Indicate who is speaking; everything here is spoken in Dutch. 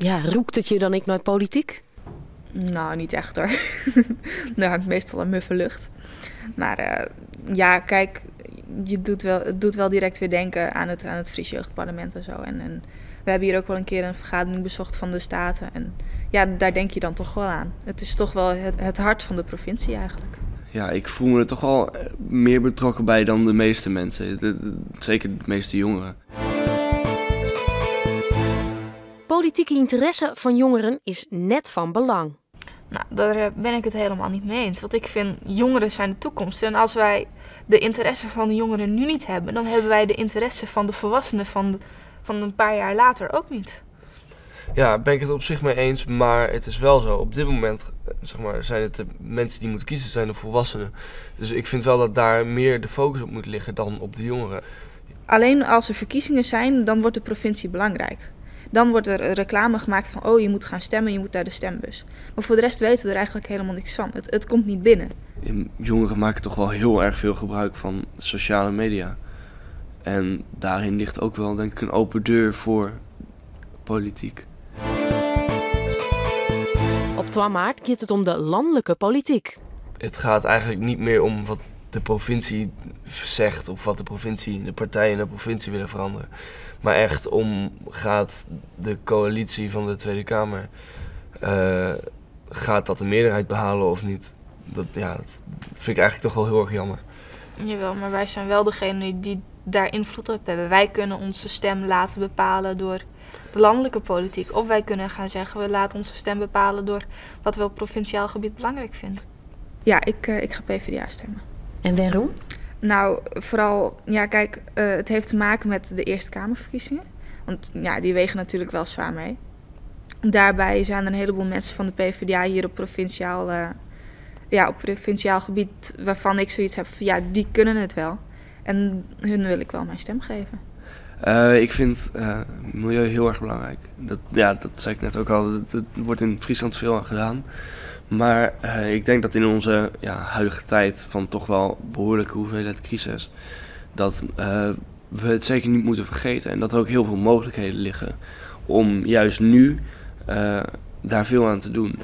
Speaker 1: Ja, roekt het je dan niet naar politiek?
Speaker 2: Nou, niet echt hoor. Daar hangt meestal een muffe lucht. Maar ja, kijk, het doet wel direct weer denken aan het Fries Jeugdparlement en zo. En we hebben hier ook wel een keer een vergadering bezocht van de Staten. En ja, daar denk je dan toch wel aan. Het is toch wel het hart van de provincie eigenlijk.
Speaker 3: Ja, ik voel me er toch wel meer betrokken bij dan de meeste mensen. Zeker de meeste jongeren.
Speaker 1: Politieke interesse van jongeren is net van belang.
Speaker 4: Nou, daar ben ik het helemaal niet mee eens. Want ik vind, jongeren zijn de toekomst. En als wij de interesse van de jongeren nu niet hebben, dan hebben wij de interesse van de volwassenen van een paar jaar later ook niet.
Speaker 5: Ja, ben ik het op zich mee eens, maar het is wel zo. Op dit moment zeg maar, zijn het de mensen die moeten kiezen, zijn de volwassenen. Dus ik vind wel dat daar meer de focus op moet liggen dan op de jongeren.
Speaker 2: Alleen als er verkiezingen zijn, dan wordt de provincie belangrijk. Dan wordt er reclame gemaakt van, oh, je moet gaan stemmen, je moet naar de stembus. Maar voor de rest weten we er eigenlijk helemaal niks van. Het komt niet binnen.
Speaker 3: Jongeren maken toch wel heel erg veel gebruik van sociale media. En daarin ligt ook wel, denk ik, een open deur voor politiek.
Speaker 1: Op 12 maart gaat het om de landelijke politiek.
Speaker 5: Het gaat eigenlijk niet meer om wat de provincie zegt of wat de partijen in de provincie willen veranderen. Maar echt gaat de coalitie van de Tweede Kamer, gaat dat de meerderheid behalen of niet? Dat vind ik eigenlijk toch wel heel erg jammer.
Speaker 4: Jawel, maar wij zijn wel degene die daar invloed op hebben. Wij kunnen onze stem laten bepalen door de landelijke politiek. Of wij kunnen gaan zeggen, we laten onze stem bepalen door wat we op provinciaal gebied belangrijk vinden.
Speaker 2: Ja, ik ga PvdA stemmen.
Speaker 1: En waarom?
Speaker 2: Nou, vooral, ja kijk, het heeft te maken met de Eerste Kamerverkiezingen. Want ja, die wegen natuurlijk wel zwaar mee. Daarbij zijn er een heleboel mensen van de PvdA hier op provinciaal gebied waarvan ik zoiets heb van, ja, die kunnen het wel. En hun wil ik wel mijn stem geven.
Speaker 3: Ik vind milieu heel erg belangrijk. Dat zei ik net ook al. Het wordt in Friesland veel aan gedaan. Maar ik denk dat in onze huidige tijd van toch wel behoorlijke hoeveelheid crisis, dat we het zeker niet moeten vergeten. En dat er ook heel veel mogelijkheden liggen om juist nu daar veel aan te doen.